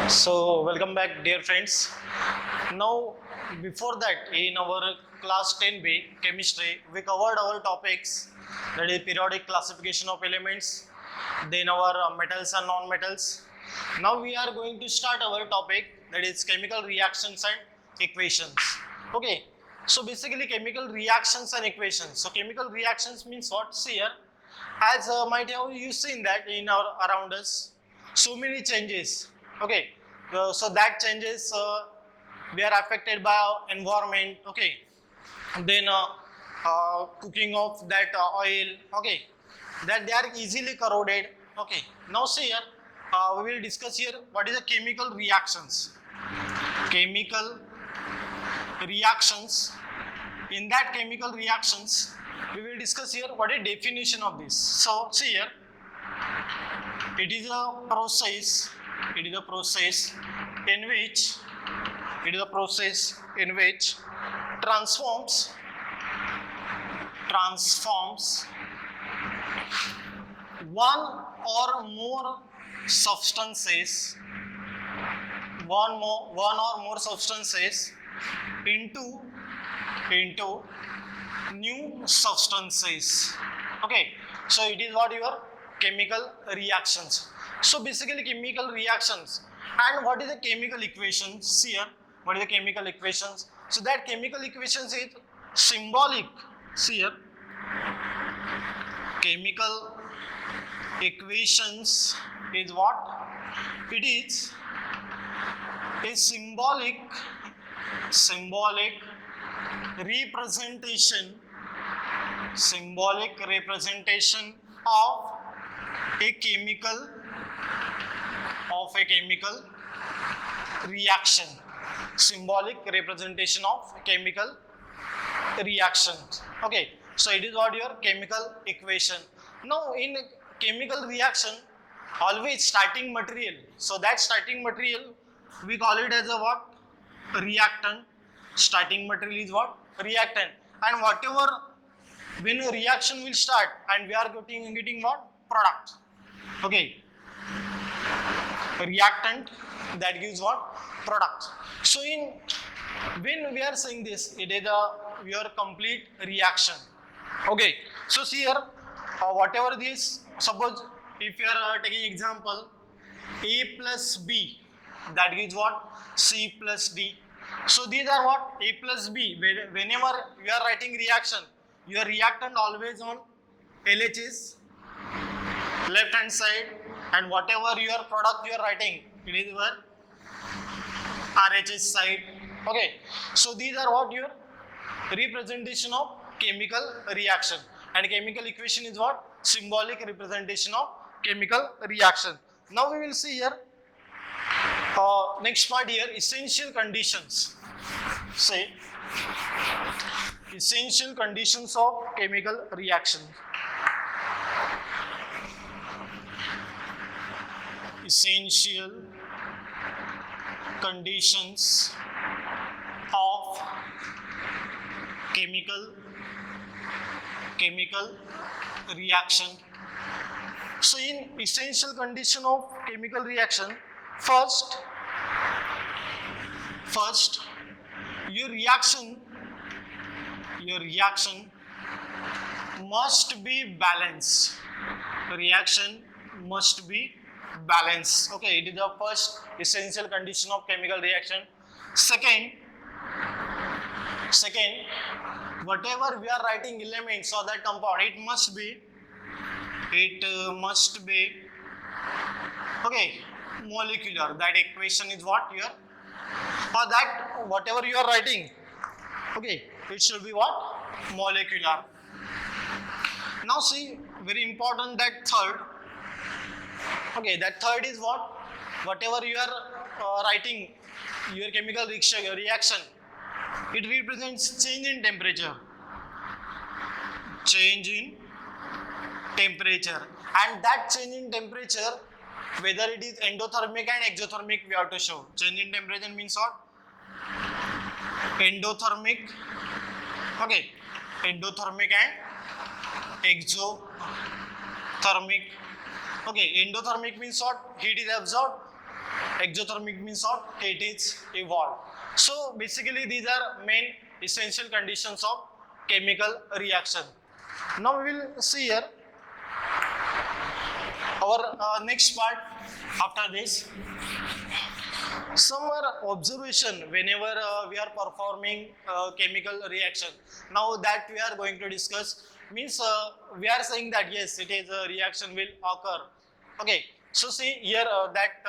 So, welcome back, dear friends. Now, before that, in our class 10B chemistry, we covered our topics, that is periodic classification of elements, then our metals and non-metals. Now, we are going to start our topic, that is chemical reactions and equations. Okay. So, basically, chemical reactions and equations. So, chemical reactions means what? See here, as might have you seen that in our around us, so many changes. Okay. So that changes we are affected by our environment. Okay. Then cooking of that oil. Okay, that they are easily corroded. Okay, now see here, we will discuss here what is the chemical reactions. Chemical reactions. In that chemical reactions, we will discuss here what is definition of this. So see here, it is a process. It is a process in which transforms one or more substances into new substances. Okay, so it is what your chemical reactions. So basically chemical reactions. And what is the chemical equations here? What is the chemical equations? So that chemical equations is symbolic. See here, chemical equations is what? It is a symbolic representation of a chemical reaction. Symbolic representation of chemical reaction. Okay, so it is what your chemical equation. Now in chemical reaction, always starting material. So that starting material we call it as a what? Reactant. Starting material is what? Reactant. And whatever, when a reaction will start and we are getting what? Product. Okay, reactant, that gives what? Product. So when we are saying this, it is your complete reaction. Okay, so see here, whatever this, suppose if you are taking example, A plus B, that gives what? C plus D. So these are what? A plus B. Whenever you are writing reaction, your reactant always on LHS, left hand side, and whatever your product you are writing, it is your RHS side. Okay, so these are what? Your representation of chemical reaction. And chemical equation is what? Symbolic representation of chemical reaction. Now we will see here, next part here, essential conditions. Say, essential conditions of chemical reaction. Essential conditions of chemical reaction. So in essential condition of chemical reaction, first your reaction must be balanced. Reaction must be balanced. Okay, it is the first essential condition of chemical reaction. Second, whatever we are writing elements or that compound, it must be okay, molecular. That equation is what? Here, for that whatever you are writing, okay, it should be what? Molecular. Now see, very important, that third. Okay, that third is what? Whatever you are writing, your chemical reaction, it represents change in temperature. Change in temperature. And that change in temperature, whether it is endothermic and exothermic, we have to show. Change in temperature means what? Endothermic. Okay, endothermic and exothermic. Okay, endothermic means what? Heat is absorbed. Exothermic means what? It is evolved. So basically these are main essential conditions of chemical reaction. Now we will see here our next part after this. Some are observation whenever we are performing chemical reaction. Now that we are going to discuss means we are saying that yes, it is a reaction will occur. Okay, so see here that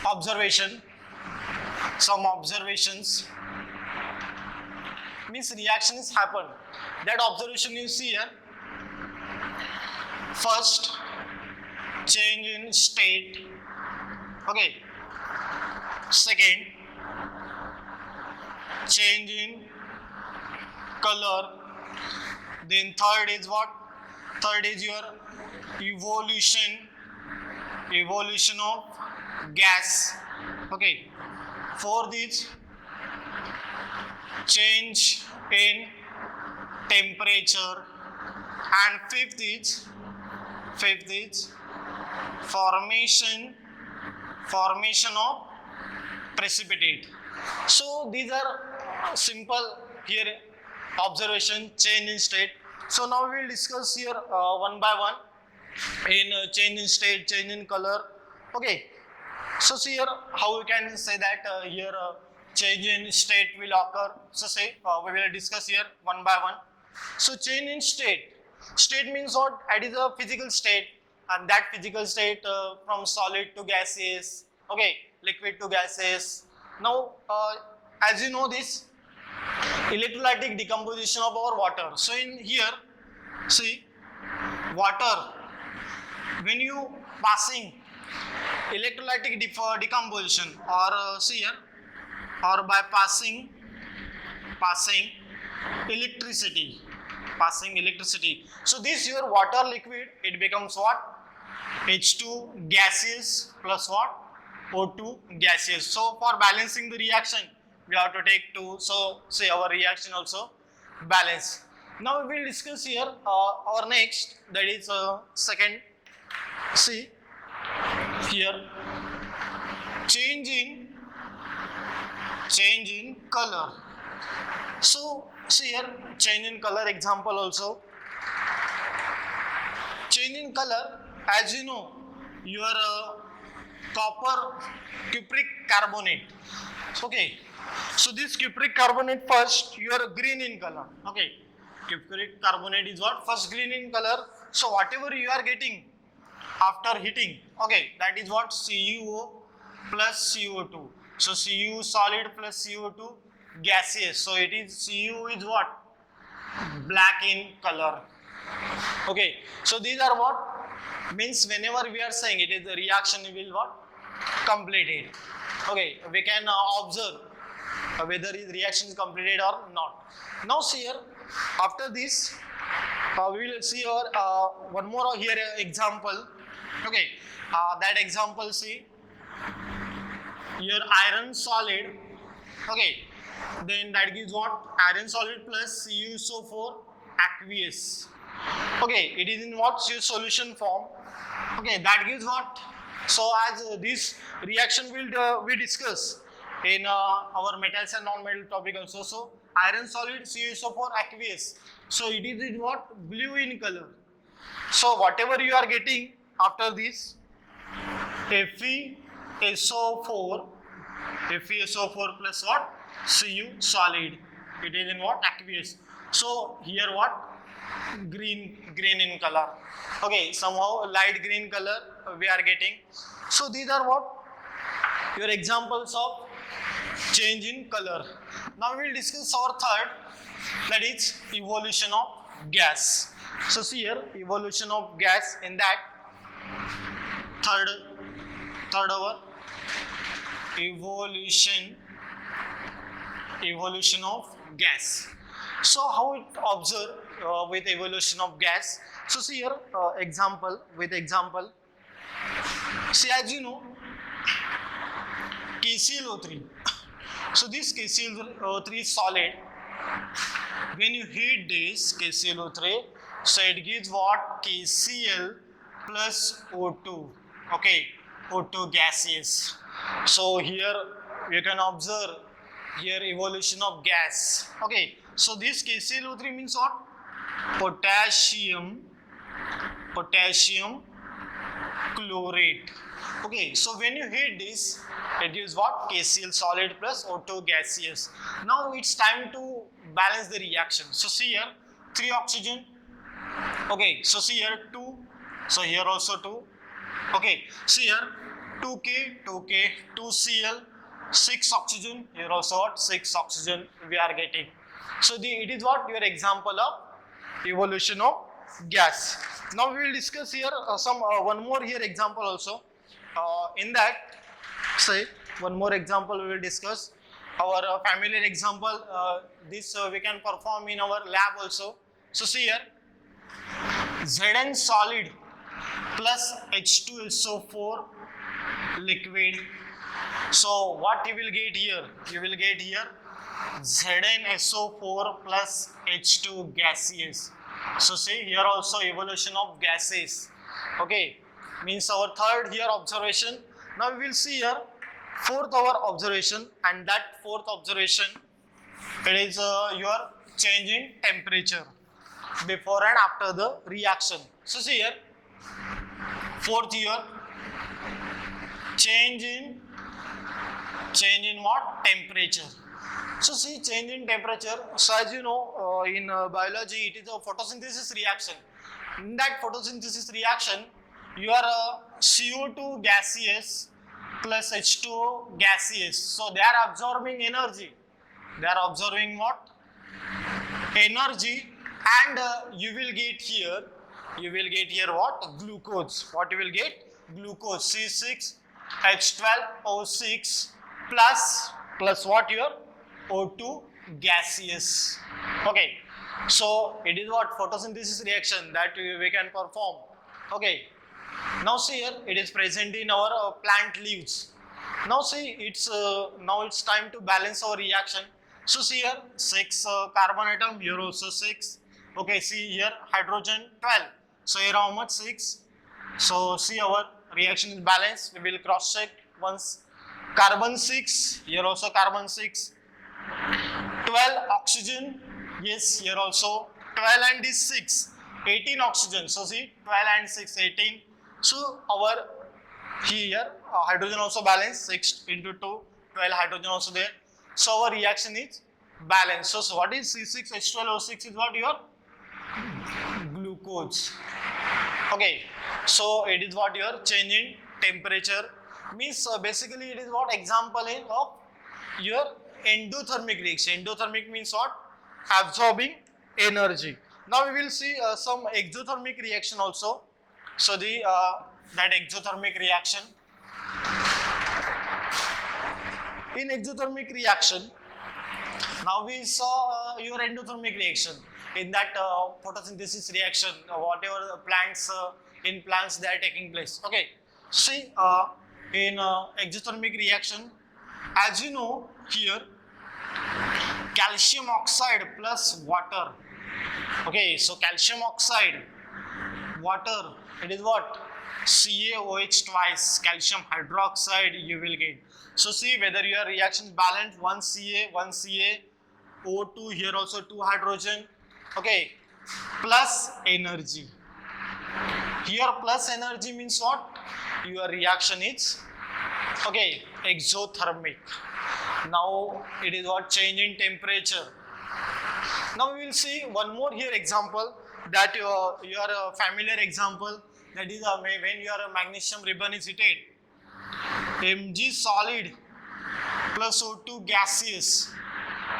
observation, some observations means reactions happen. That observation you see here. First, change in state. Okay. Second, change in color. Then third is what? Third is your evolution of gas. Okay. Fourth is change in temperature. And fifth is formation of precipitate. So these are simple here observation, change in state. So now we will discuss here one by one in change in state, change in color. Okay. So see here how we can say that here change in state will occur. So say we will discuss here one by one. So change in state. State means what? It is a physical state, and that physical state from solid to gaseous. Okay, liquid to gaseous. Now, as you know this, electrolytic decomposition of our water. So in here, see, water, when you passing electrolytic decomposition or see here, or by passing electricity. So this your water liquid, it becomes what? H2 gaseous plus what? O2 gaseous. So for balancing the reaction, we have to take two. So say our reaction also balance. Now we will discuss here our next, that is second. See here, change in color. So see here, change in color example also. Change in color, as you know, your copper cupric carbonate. Okay, so this cupric carbonate first, you are green in color. Okay, cupric carbonate is what? First green in color. So whatever you are getting after heating, okay, that is what? CuO plus CO2. So Cu solid plus CO2 gaseous. So it is Cu is what? Black in color. Okay, so these are what? Means whenever we are saying it is the reaction will what? Completed. Okay, we can observe whether the reaction is completed or not. Now see here, after this we will see our one more here example. Okay, that example, see here iron solid. Okay, then that gives what? Iron solid plus CuSO4 aqueous. Okay, it is in what? Solution form. Okay, that gives what? So as this reaction will we discuss in our metals and non-metal topic also. So iron solid CuSO4 aqueous. So it is in what? Blue in color. So whatever you are getting after this, FeSO4 plus what? Cu solid. It is in what? Aqueous. So here what? Green in color. Okay, somehow light green color we are getting. So these are what? Your examples of change in color. Now we will discuss our third, that is evolution of gas. So see here, evolution of gas, in that third our evolution of gas. So how it observe with evolution of gas? So see here example. See, as you know, KClO3. So this KClO3 is solid. When you heat this KClO3, so it gives what? KCl plus O2. Okay, O2 gaseous. So here you can observe here evolution of gas. Okay, so this KClO3 means what? Potassium chlorate. Okay, so when you heat this, it gives what? KCl solid plus O2 gaseous. Now it's time to balance the reaction. So see here, 3 oxygen. Okay, so see here 2. So here also 2. Okay, see here 2K, 2Cl, 6 oxygen. Here also what? 6 oxygen we are getting. So it is what? Your example of evolution of gas. Now we will discuss here one more here example also. In that, say one more example we will discuss. Our familiar example, this we can perform in our lab also. So see here, Zn solid plus H2SO4 liquid. So what you will get here? You will get here ZnSO4 plus H2 gaseous. So see here also evolution of gases. Okay, means our third here observation. Now we will see here fourth our observation, and that fourth observation, it is your change in temperature before and after the reaction. So see here fourth here change in what? Temperature. So see change in temperature. So as you know in biology it is a photosynthesis reaction. In that photosynthesis reaction your CO2 gaseous plus H2O gaseous. So they are absorbing energy. They are absorbing what? Energy, and you will get here what? Glucose. What you will get? Glucose C6H12O6 plus what? Your O2 gaseous. Okay, so it is what? Photosynthesis reaction that we can perform. Okay, now see here it is present in our plant leaves. Now see now it's time to balance our reaction. So see here 6 carbon atom, here also 6. Okay, see here hydrogen 12. So here how much? 6. So see our reaction is balanced. We will cross check once. Carbon 6, here also carbon 6. 12 oxygen, yes, here also 12 and this 6, 18 oxygen. So see 12 and 6, 18. So our here hydrogen also balanced, 6 into 2, 12 hydrogen also there. So our reaction is balanced. So what is C6H12O6 is what? Your glucose. Okay, so it is what? Your change in temperature. Means basically it is what? Example of your endothermic reaction. Endothermic means what? Absorbing energy. Now we will see some exothermic reaction also. So that exothermic reaction. In exothermic reaction, now we saw your endothermic reaction. In that photosynthesis reaction, whatever the plants in plants they are taking place. Okay, see in exothermic reaction, as you know here, calcium oxide plus water. Okay, so calcium oxide, water, it is what? CaOH twice, calcium hydroxide you will get. So see whether your reaction is balanced, 1 Ca, O2, here also 2 hydrogen. Okay, plus energy. Here plus energy means what? Your reaction is, okay, exothermic. Now it is what? Change in temperature. Now we will see one more here example, that your familiar example, that is when your magnesium ribbon is heated. Mg solid plus O2 gaseous,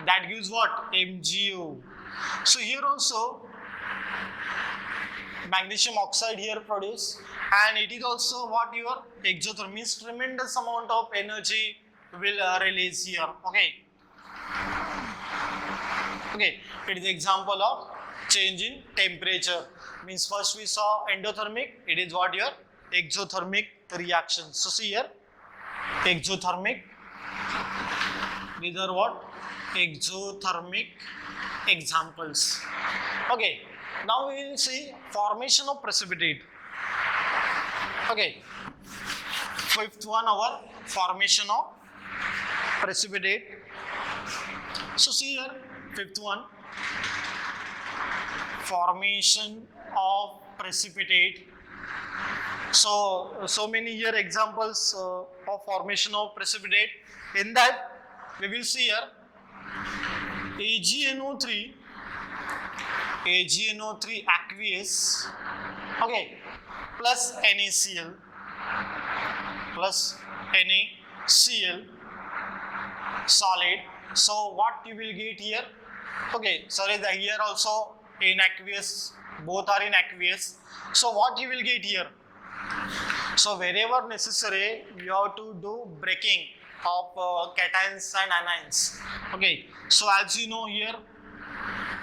that gives what? MgO. So here also magnesium oxide here produced, and it is also what? Your exothermic, means tremendous amount of energy will release here. Okay, it is example of change in temperature. Means first we saw endothermic, it is what? Your exothermic reaction. So see here exothermic, these are what? Exothermic examples. Okay, now we will see formation of precipitate. Okay, Fifth one, our formation of precipitate. So see here, fifth one, formation of precipitate. So many here examples of formation of precipitate. In that, we will see here AgNO3 aqueous, okay, plus NaCl solid. So what you will get here? Okay, sorry, here also in aqueous, both are in aqueous. So what you will get here? So wherever necessary, you have to do breaking of cations and anions. Okay, so as you know here,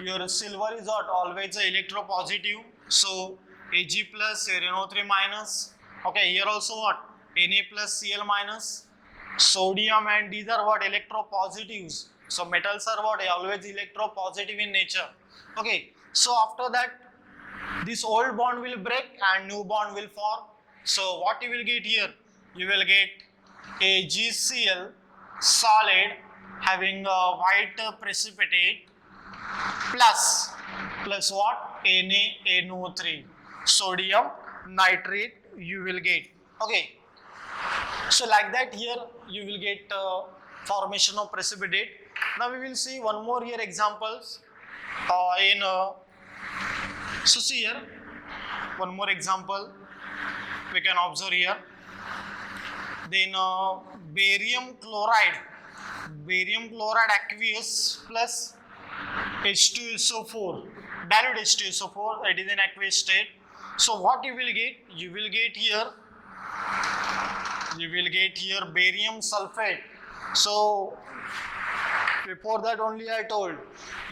your silver is what? Always electropositive. So Ag plus, NO3 minus. Okay, here also what? Na plus Cl minus. Sodium and these are what? Electropositives. So metals are what? Always electropositive in nature. Okay, so after that, this old bond will break and new bond will form. So what you will get here? You will get AgCl solid having a white precipitate plus what? NaNO3 sodium nitrate you will get. Okay, so like that here you will get formation of precipitate. Now we will see one more here examples so see here one more example we can observe here. Then barium chloride aqueous plus H2SO4, dilute H2SO4, it is in aqueous state. So what you will get? You will get here barium sulfate. So before that only I told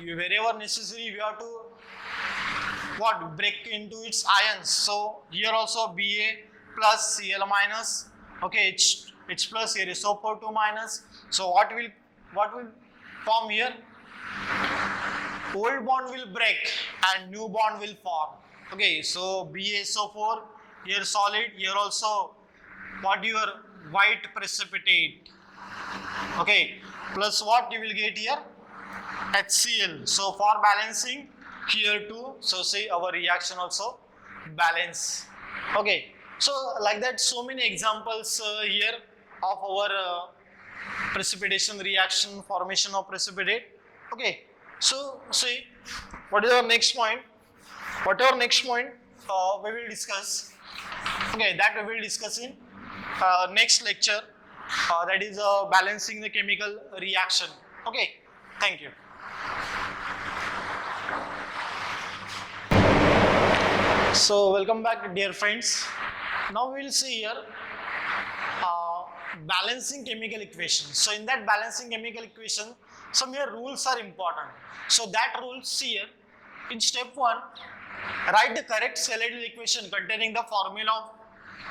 you, wherever necessary you have to what? Break into its ions. So here also Ba plus Cl minus. Okay, H plus here is SO4 2 minus. So what will form here? Old bond will break and new bond will form. Okay, so BaSO4 here solid, here also what your white precipitate. Okay, plus what you will get here? HCl. So for balancing here too, so say our reaction also balance. Okay, so like that so many examples here of our precipitation reaction, formation of precipitate. Okay, so see what is our next point? What our next point we will discuss. Okay, that we will discuss in next lecture. That is balancing the chemical reaction. Okay, thank you. So welcome back, dear friends. Now we will see here balancing chemical equation. So in that balancing chemical equation, some here rules are important. So that rules here in step 1, write the correct skeletal equation containing the formula of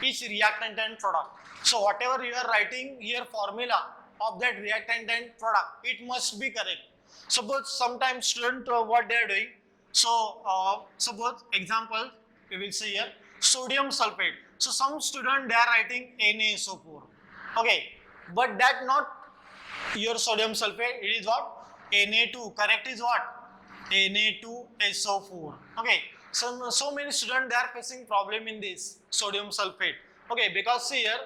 each reactant and product. So whatever you are writing here formula of that reactant and product, it must be correct. Suppose sometimes student what they are doing. So suppose example we will see here sodium sulfate. So some student they are writing NaSO4. Okay, but that not your sodium sulfate. It is what? Na2. Correct is what? Na2SO4. Okay, so many students they are facing problem in this sodium sulfate. Okay, because here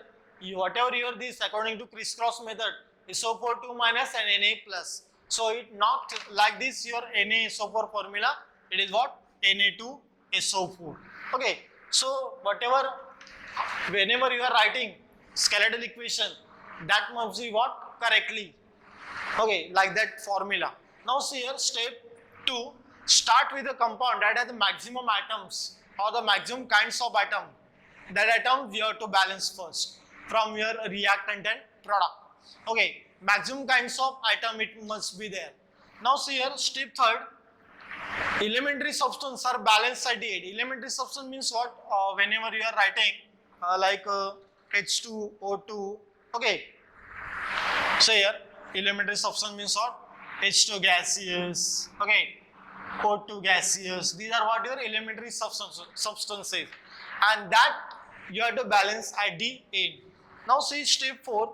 whatever your this according to crisscross method SO4 2 minus and Na plus. So it not like this your NaSO4 formula. It is what? Na2SO4. Okay, so whenever you are writing skeletal equation, that must be what? Correctly. Okay, like that formula. Now see here step 2, start with a compound that has the maximum atoms or the maximum kinds of atom. That atom we have to balance first from your reactant and product. Okay, maximum kinds of atom it must be there. Now see here step 3, elementary substance are balanced at the end. Elementary substance means what? Whenever you are writing like H2O2. Okay, so here elementary substance means what? H2 gaseous. Okay, O2 gaseous. These are what your elementary substances, and that you have to balance at the end. Now see step 4.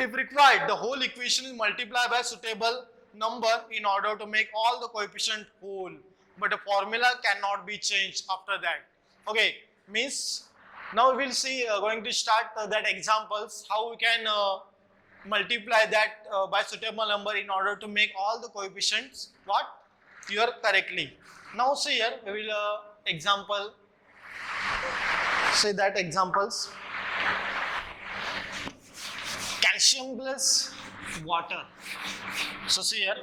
If required, the whole equation is multiplied by suitable number in order to make all the coefficient whole. But the formula cannot be changed after that. Okay, means now we will see going to start that examples how we can multiply that by suitable number in order to make all the coefficients what here correctly. Now see here we will example say that examples. Calcium plus water. So see here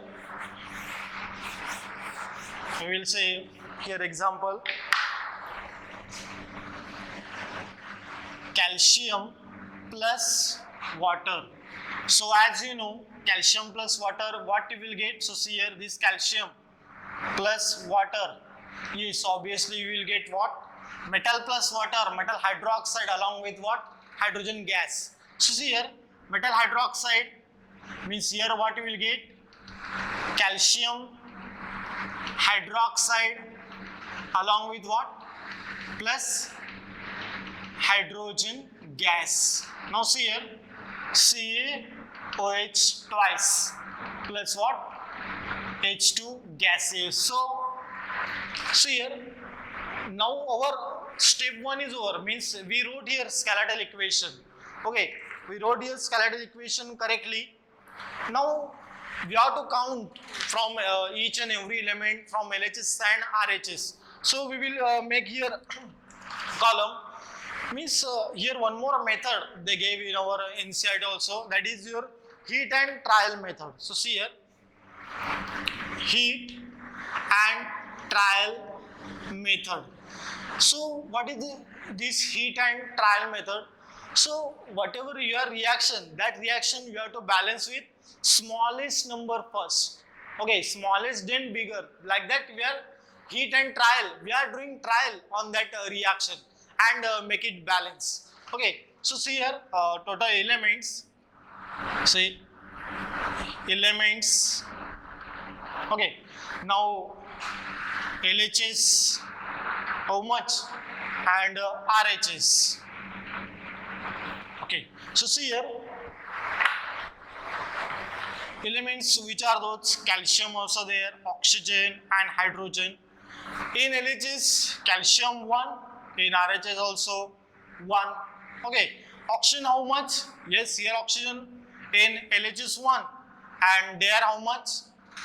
we will say here example calcium plus water. So as you know, calcium plus water, what you will get? So see here this calcium plus water. Yes, obviously you will get what? Metal plus water, metal hydroxide along with what? Hydrogen gas. So see here metal hydroxide means here what you will get? Calcium hydroxide along with what? Plus hydrogen gas. Now see here CaOH twice plus what? H2 gaseous. So see here now our step 1 is over, means we wrote here skeletal equation. Okay, we wrote here skeletal equation correctly. Now we have to count from each and every element from LHS and RHS. So we will make here column. Means here one more method they gave in our NCERT also, that is your heat and trial method. So see here heat and trial method. So what is this heat and trial method? So whatever your reaction, that reaction you have to balance with smallest number first. Okay, smallest then bigger. Like that we are heat and trial. We are doing trial on that reaction and make it balance. Okay, so see here total elements. See elements. Okay, now LHS how much and RHS. Okay, so see here elements which are those calcium also there, oxygen and hydrogen. In LHS calcium 1, in RHS also 1. Okay, oxygen how much? Yes, here oxygen in LHS 1 and there how much?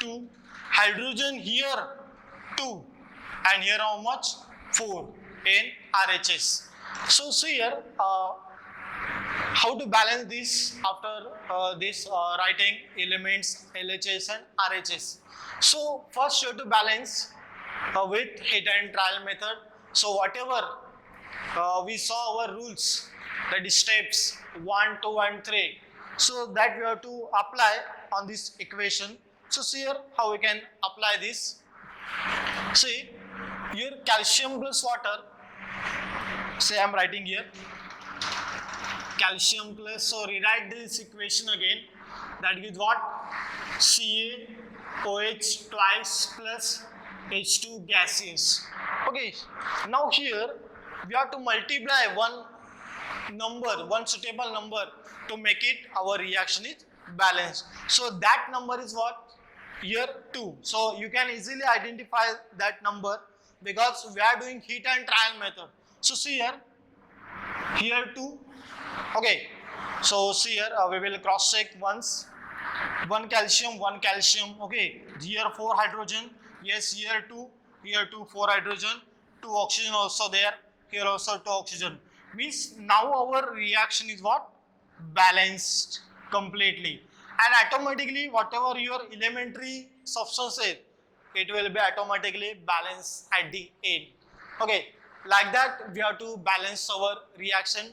2. Hydrogen here 2 and here how much? 4 in RHS. So see here how to balance this after this writing elements LHS and RHS. So first you have to balance with heat and trial method. So whatever we saw our rules, that is steps 1, 2 and 3. So that we have to apply on this equation. So see here how we can apply this. See here calcium plus water. Say I am writing here calcium plus, so rewrite this equation again, that is what? CaOH twice plus H2 gaseous. Okay, now here we have to multiply one number, one suitable number to make it our reaction is balanced. So that number is what? Here 2. So you can easily identify that number because we are doing heat and trial method. So see here 2. Okay, so see here we will cross check once. 1 calcium, okay, here 4 hydrogen, yes, here 2, 4 hydrogen, 2 oxygen also there, here also 2 oxygen. Means now our reaction is what? Balanced completely, and automatically whatever your elementary substance is, it will be automatically balanced at the end. Okay, like that we have to balance our reaction,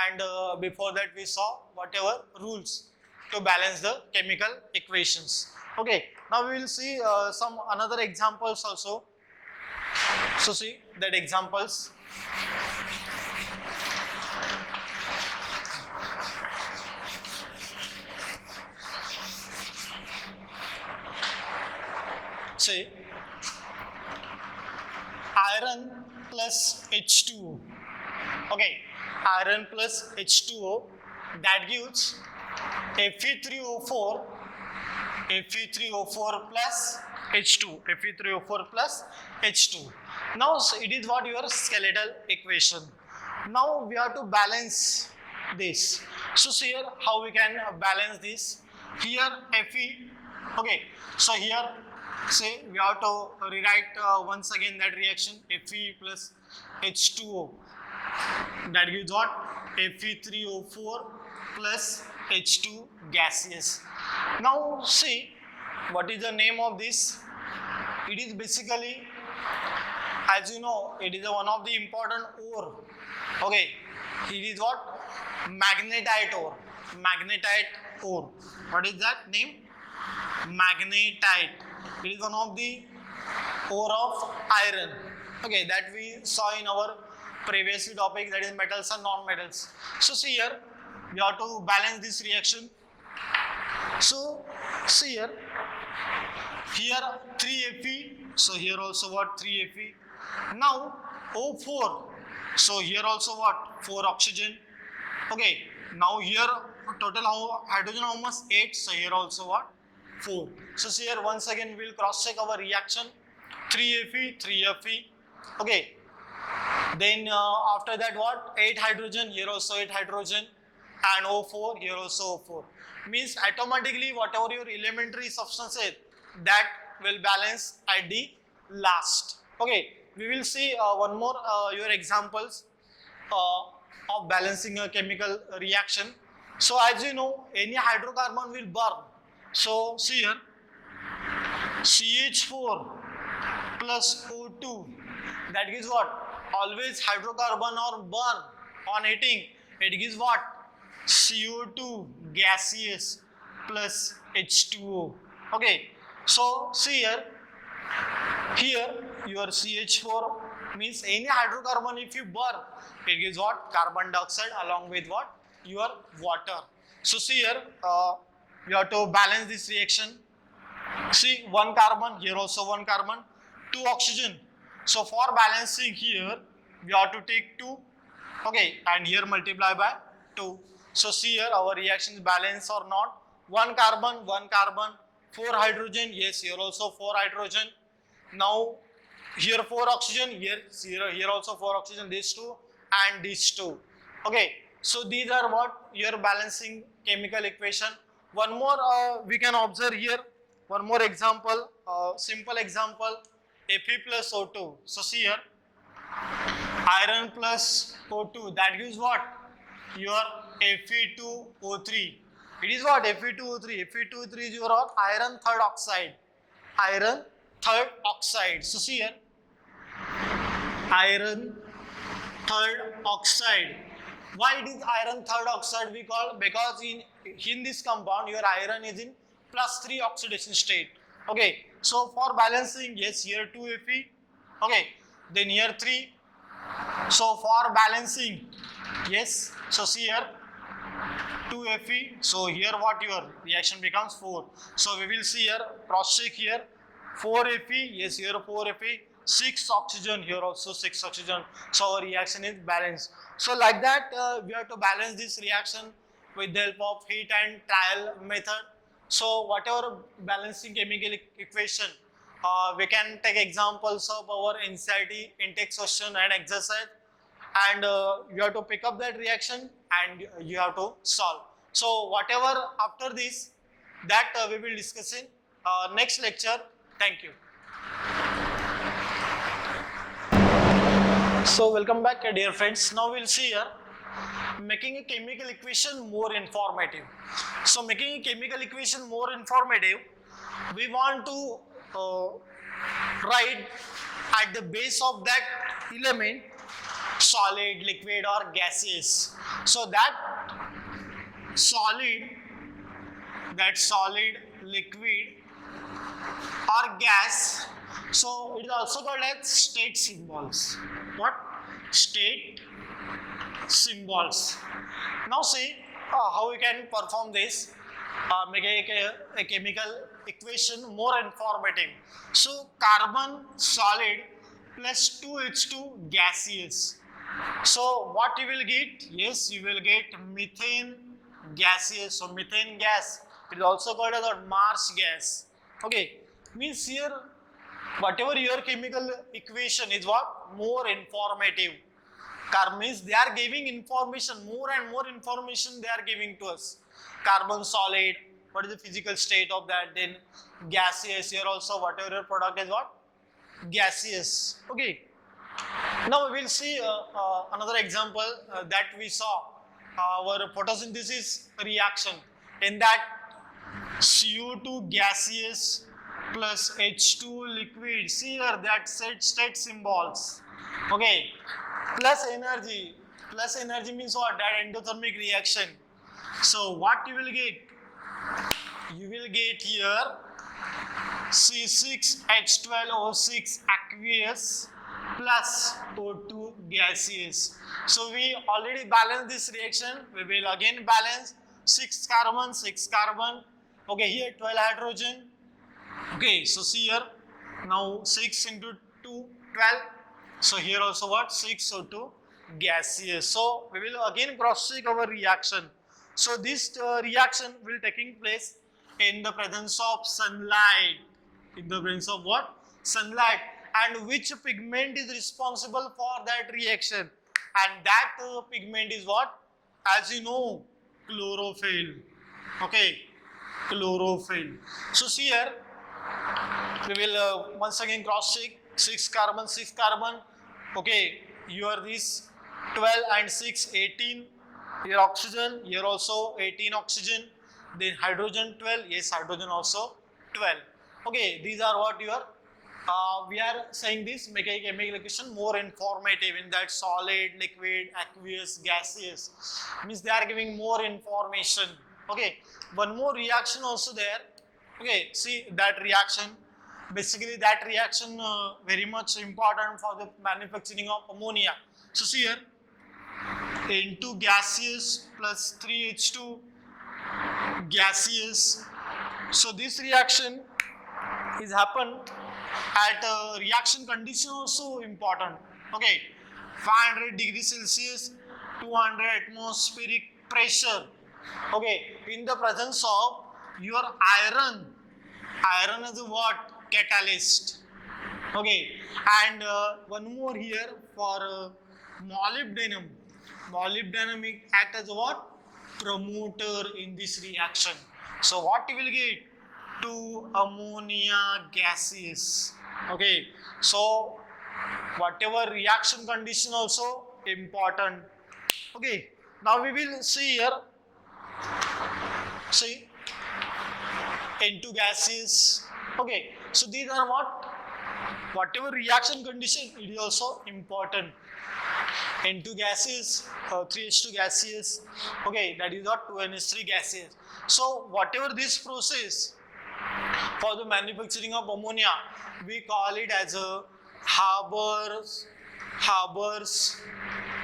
and before that we saw whatever rules to balance the chemical equations. Okay, now we will see some another examples also. So see that examples. Say iron plus H2. Okay, iron plus H2O, that gives Fe3O4, Fe3O4 plus H2, Fe3O4 plus H2. Now it is what your skeletal equation. Now we have to balance this. So see here how we can balance this. Here Fe, okay. So here say we have to rewrite once again that reaction Fe plus H2O. That gives what? Fe3O4 plus H2 gaseous. Now see what is the name of this. It is basically, as you know, it is one of the important ore. Okay, it is what? Magnetite ore. Magnetite ore. What is that name? Magnetite. It is one of the ore of iron. Okay, that we saw in our previous topic, that is metals and non-metals. So see here, we have to balance this reaction. So see here 3 Fe, so here also what? 3 Fe. Now O4, so here also what? 4 oxygen. Okay, now here total hydrogen how much? 8, so here also what? 4. So see here once again we will cross check our reaction. 3 Fe, 3 Fe. Okay, then after that what? 8 hydrogen, here also 8 hydrogen, and O4, here also O4. Means automatically whatever your elementary substances, that will balance at the last. Okay, we will see one more your examples of balancing a chemical reaction. So as you know, any hydrocarbon will burn. So see here, CH4 plus O2, that gives what? Always hydrocarbon or burn on heating, it gives what? CO2 gaseous plus H2O. Okay, so see here your CH4 means any hydrocarbon if you burn, it gives what? Carbon dioxide along with what? Your water. So see here you have to balance this reaction. See, 1 carbon, here also 1 carbon, 2 oxygen. So for balancing here, we have to take 2, okay, and here multiply by 2. So see here our reaction is balanced or not. 1 carbon, 4 hydrogen, yes, here also 4 hydrogen. Now here 4 oxygen, here also 4 oxygen, these 2 and these 2. Okay, so these are what? Your balancing chemical equation. One more we can observe here, one more example, simple example, Fe plus O2. So see here, iron plus O2, that gives what? Your Fe2O3. It is what? Fe2O3. Fe2O3 is your iron third oxide. Iron third oxide. So see here, iron third oxide. Why it is iron third oxide we call? Because in this compound your iron is in +3 oxidation state. Okay, so for balancing, yes, here 2 Fe, okay, then here 3. So for balancing, yes, so see here 2 Fe, so here what your reaction becomes 4. So we will see here, cross check here, 4 Fe, yes, here 4 Fe, 6 oxygen, here also 6 oxygen. So our reaction is balanced. So like that we have to balance this reaction with the help of heat and trial method. So whatever balancing chemical equation, we can take examples of our NCERT intake question and exercise, and you have to pick up that reaction and you have to solve. So whatever after this, that we will discuss in next lecture. Thank you. So welcome back dear friends. Now we'll see here making a chemical equation more informative. So making a chemical equation more informative, we want to write at the base of that element solid, liquid or gaseous. So that solid, liquid or gas, so it is also called as state symbols. What? State symbols. Now see how we can perform this, make a chemical equation more informative. So carbon solid plus 2H2 gaseous. So what you will get? Yes, you will get methane gaseous. So methane gas, it is also called as a marsh gas. Okay, means here whatever your chemical equation is what more informative. Means they are giving information, more and more information they are giving to us. Carbon solid, what is the physical state of that? Then gaseous, here also whatever your product is what gaseous. Okay. Now we will see another example that we saw our photosynthesis reaction. In that CO2 gaseous plus H2 liquid. See here that state symbols. Okay. Plus energy means what? That endothermic reaction. So what you will get? You will get here C6H12O6 aqueous plus O2 gaseous. So we already balanced this reaction. We will again balance 6 carbon, 6 carbon. Okay, here 12 hydrogen. Okay, so see here. Now 6 into 2, 12. So here also what? 6 O2 gaseous. So we will again cross check our reaction. So this reaction will taking place in the presence of sunlight. In the presence of what? Sunlight. And which pigment is responsible for that reaction? And that pigment is what? As you know, chlorophyll. Okay, chlorophyll. So see here, we will once again cross check 6 carbon, 6 carbon. Okay, here this 12 and 6, 18. Here oxygen, here also 18 oxygen. Then hydrogen 12, yes, hydrogen also 12. Okay, these are what your we are saying this mechanical chemical equation more informative in that solid, liquid, aqueous, gaseous. Means they are giving more information. Okay, one more reaction also there. Okay, see that reaction. Basically, that reaction very much important for the manufacturing of ammonia. So see here, N2 gaseous plus 3H2 gaseous. So this reaction is happen at reaction condition also important. Okay, 500 degrees Celsius, 200 atmospheric pressure. Okay, in the presence of your iron. Iron is a what? Catalyst. Okay, and one more here for molybdenum. Molybdenum act as a what? Promoter in this reaction. So what you will get? 2 ammonia gaseous. Okay, so whatever reaction condition also important. Okay, now we will see here. See, N2 gaseous. Okay, so these are what? Whatever reaction condition, it is also important. N2 gaseous, 3H2 gaseous. Okay, that is what 2NH3 gaseous. So whatever this process for the manufacturing of ammonia, we call it as a Haber's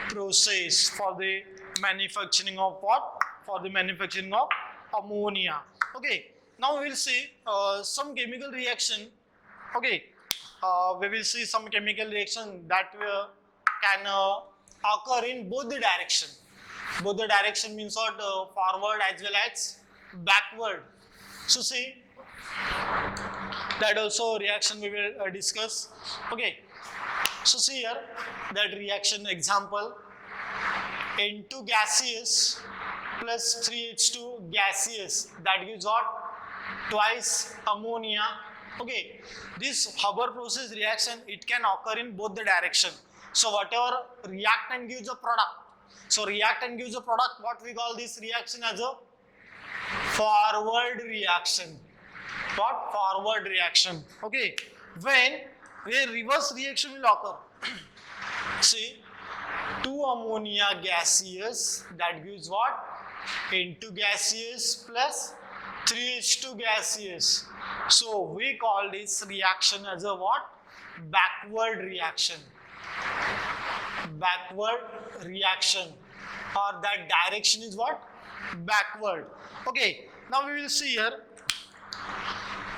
process for the manufacturing of what? For the manufacturing of ammonia. Okay, now we will see some chemical reaction. Okay, we will see some chemical reaction that can occur in both the direction. Both the direction means what? Forward as well as backward. So see, that also reaction we will discuss. Okay, so see here that reaction example, N2 gaseous plus 3H2 gaseous, that gives what? Twice ammonia. Okay, this Haber process reaction, it can occur in both the direction. So whatever reactant gives a product, so reactant gives a product, what we call this reaction as a forward reaction. What? Forward reaction. Okay, when a reverse reaction will occur. See, 2 ammonia gaseous, that gives what? N2 gaseous plus 3H2 gaseous. So we call this reaction as a what? Backward reaction. Backward reaction, or that direction is what? Backward. Okay, now we will see here.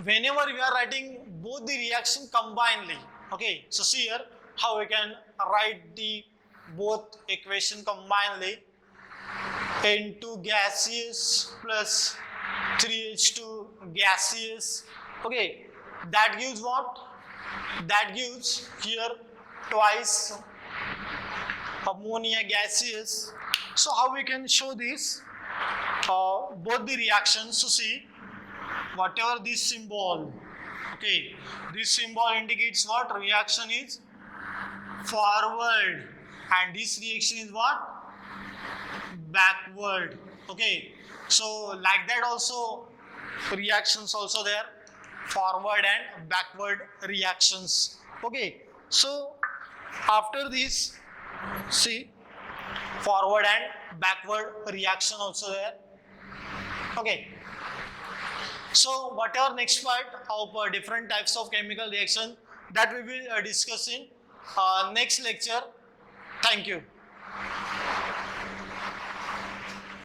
Whenever we are writing both the reaction combinedly. Okay, so see here how we can write the both equation combinedly. N2 gaseous plus 3H2 gaseous. Okay, that gives what? That gives here twice ammonia gaseous. So how we can show this? Both the reactions. So see, whatever this symbol, okay, this symbol indicates what? Reaction is forward, and this reaction is what? Backward. Okay, so like that also reactions also there, forward and backward reactions. Okay, so after this, see, forward and backward reaction also there. Okay, so whatever next part of different types of chemical reaction, that we will discuss in next lecture. Thank you.